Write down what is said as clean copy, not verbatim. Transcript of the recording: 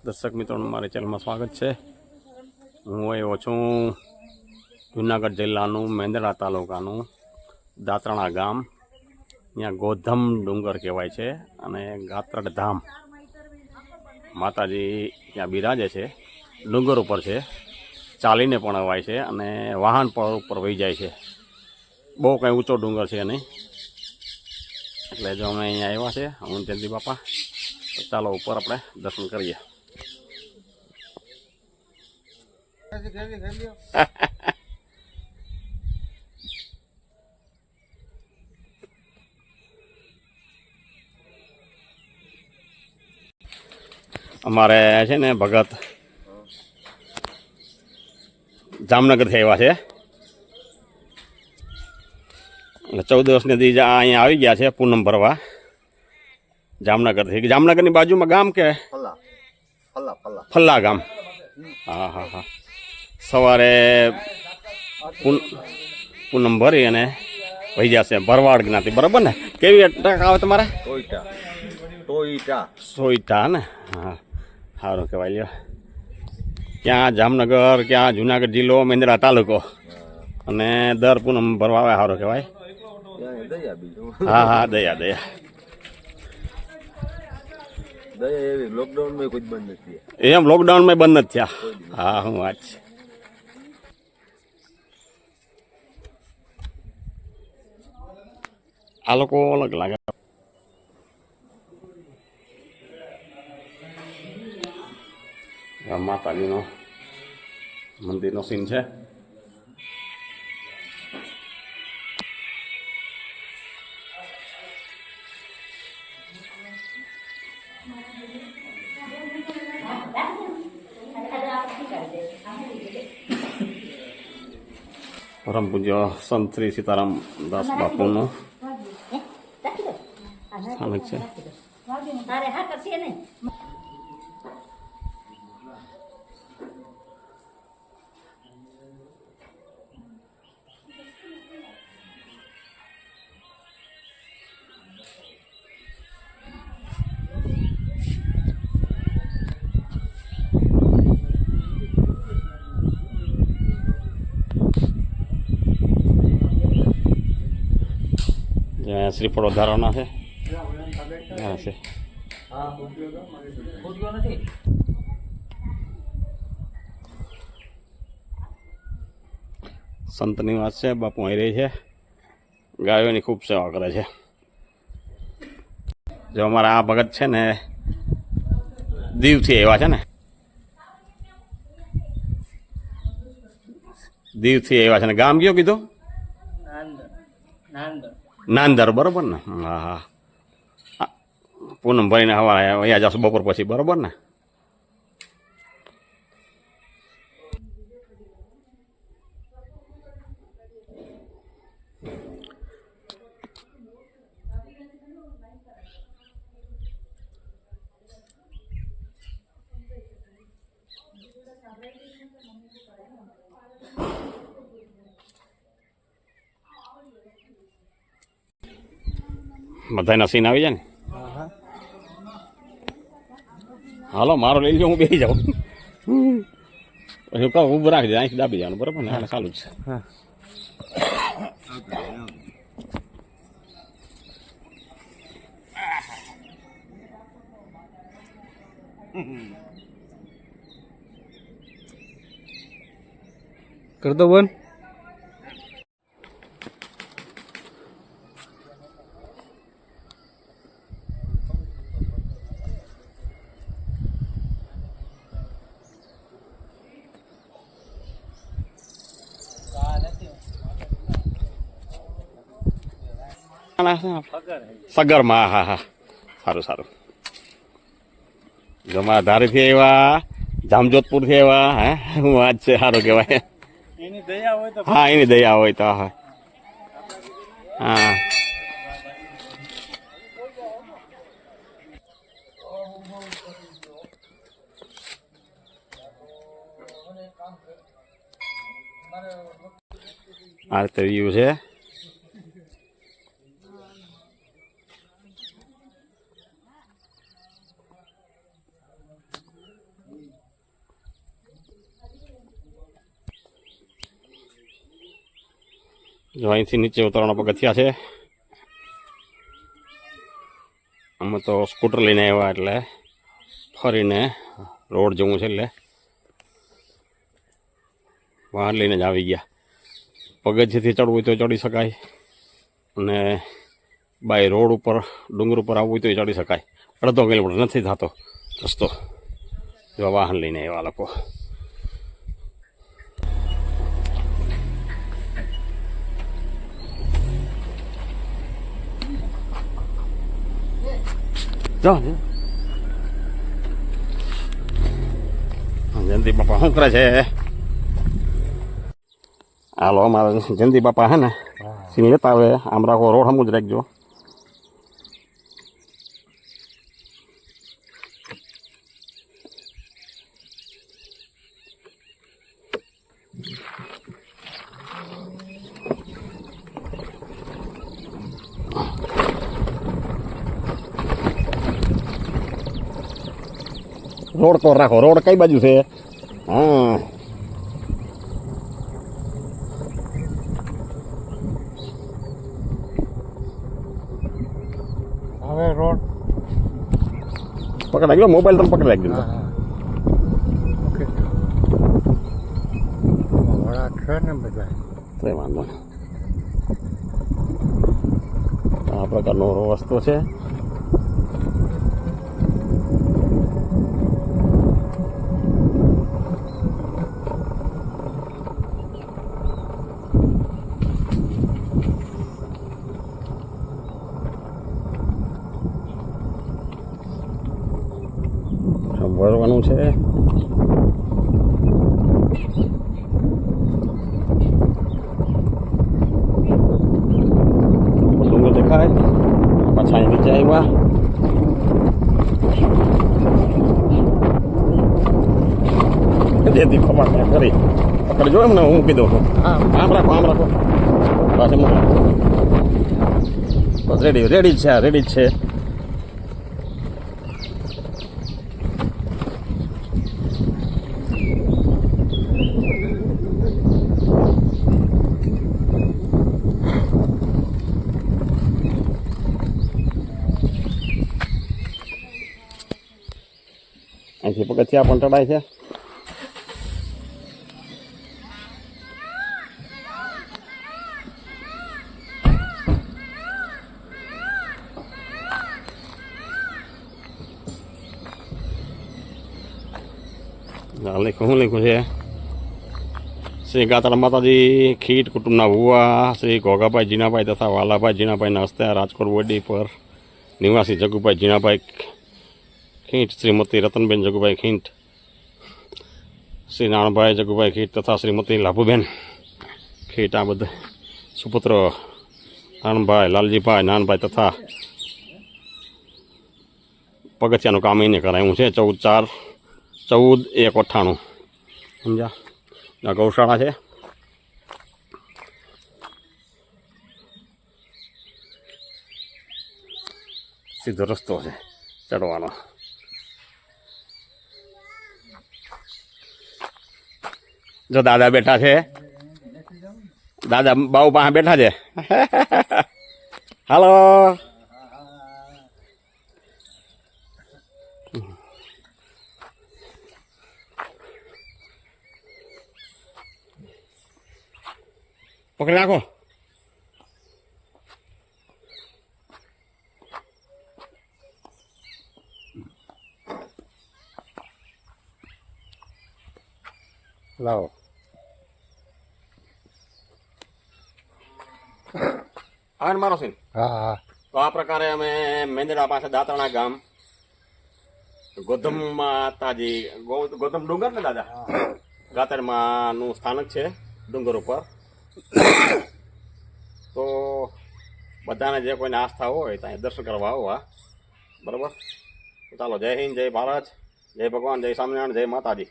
દર્શક મિત્રોનું મારી ચેનલમાં સ્વાગત છે। હું આવ્યો છું જૂનાગઢ જિલ્લાનું મેંદરડા તાલુકાનું દાતરાણા ગામ। ત્યાં ગોધમ ડુંગર કહેવાય છે અને ગાત્રડ ધામ માતાજી ત્યાં બિરાજે છે। ડુંગર ઉપર છે, ચાલીને પણ અવાય છે અને વાહન પણ ઉપર વહી જાય છે। બહુ કંઈ ઊંચો ડુંગર છે નહીં, એટલે જો અમે અહીંયા આવ્યા છે હું જયંતિ બાપા। તો ચાલો ઉપર આપણે દર્શન કરીએ। અમારે છે ને ભગત જામનગરથી આવ્યા છે, એટલે 14 વર્ષની દી અહીંયા આવી ગયા છે પૂનમ ભરવા જામનગરથી। જામનગરની બાજુમાં ગામ કે ફલ્લા ગામ। હા હા હા, સવારે પૂનમ ભરી અને વહી જશે ભરવાડ જ્ઞાતિ, બરાબર ને? કેવી ટ્રક આવે તમારે? સોઈટા ને? હા, સારું કહેવાય લ્યો। ક્યાં જામનગર, ક્યાં જુનાગઢ જિલ્લો, મેંદરડા તાલુકો, અને દર પૂનમ ભરવા આવે, સારું કહેવાય। હા હા, દયા દયા એમ લોકડાઉનમાં બંધ નથી થયા? હા, હું વાત છે। આ લોકો અલગ લાગે। માતાજીનો મંદિરનો સીન છે। પરમ પૂજ્ય સંત શ્રી સીતારામ દાસ બાપુનું સ્થાનક છે। શ્રીફળ વધારવાના છે, છે સંતની વાત છે। બાપુ અહીં રહી છે, ગાયોની ખૂબ સેવા કરે છે। જો અમારા આ ભગત છે ને દીવથી આવ્યા છે ને, દીવથી આવ્યા છે ને। ગામ કયો કીધું? નાંદર, બરોબર ને? હા હા, પૂનમ ભાઈને હવા અહીંયા જશો બપોર પછી, બરોબર ને? બધાના સીન આવી જાય ને? હાલો, મારો લઈ લો, હું બેસી જાઉં પછી કહું ઊભું રાખી દે, અહીંથી દાબી જવાનું, બરાબર ને? એટલે ચાલુ જ છે। कर दो वन। સગરમાં, હા હા, સારું સારું। જો મારા ધારીથી આવ્યા, જામજોધપુરથી આવ્યા, હે હું વાત છે, સારું કહેવાય। હા, એની દયા હોય તો હા હા। આ તો વ્યૂ છે। જો અહીંથી નીચે ઉતરવાના પગથિયા છે. અમે તો સ્કૂટર લઈને આવ્યા એટલે ફરીને રોડ જવું છે એટલે વાહન લઈને જ આવી ગયા. પગથિયાથી ચડવું હોય તો ચડી શકાય અને બાય રોડ ઉપર ડુંગર ઉપર આવવું હોય તો ચડી શકાય. અડધો કિલોમીટર નથી થતો રસ્તો. જો વાહન લઈને આવ્યા લોકો. જયંતિ બાપા શું કરે છે? હાલો અમારા જયંતિ બાપા હે ને સિંહ લેતા આવે. આમ રાખો, રોડ હમું જ રાખજો. રોડ તો રાખો. રોડ કઈ બાજુ છે? હા, હવે રોડ પકડ રાખજો. મોબાઈલ તમે પકડી રાખજો. ઓકે, વડા છે ને બધા, કઈ વાંધો નહીં. આ પ્રકારનો રસ્તો છે. ભરવાનું છે. ડુંગર દેખાય. પાછા અહીં નીચે આવ્યા. જેથી ખબર કરી પકડજો એમને. હું કીધું છું આમ રાખો, આમ રાખો. પાછળ મોકલો. રેડી રેડી જ છે. રેડી જ છે. અહીંથી પગથિયા પણ ચડાય છે. શું લખ્યું છે? શ્રી ગાતાળા માતાજી ખીટ કુટુંબના ભુવા શ્રી ઘોઘાભાઈ જીનાભાઈ તથા વાલાભાઈ જીનાભાઈના હસ્તે રાજકોટ વડી પર નિવાસી જગુભાઈ જીનાભાઈ ખીંટ, શ્રીમતી રતનબેન જગુભાઈ ખીંટ, શ્રી નાણભાઈ જગુભાઈ ખીંટ તથા શ્રીમતી લાભુબેન ખીંટ, આ બધા સુપુત્ર નાણભાઈ, લાલજીભાઈ, નાનભાઈ તથા પગથિયાનું કામ એને કરાયું છે. 14/4/14/198 સમજ્યા? આ ગૌશાળા છે. સીધો રસ્તો છે ચડવાનો. જો દાદા બેઠા છે. દાદા બાઉ પાસે બેઠા છે. હાલો. પકડી રાખો. લાવો. આવે ને મારો સીન? હા. તો આ પ્રકારે અમે મેંદડા પાસે દાંતરણા ગામ ગોધમ માતાજી ગોધમ ડુંગર ને દાદા ગાતરમાં નું સ્થાનક છે ડુંગર ઉપર. તો બધાને જે કોઈને આસ્થા હોય ત્યાં દર્શન કરવા આવવા. બરાબર. ચાલો, જય હિન્દ, જય ભારત, જય ભગવાન, જય સ્વામિનારાયણ, જય માતાજી.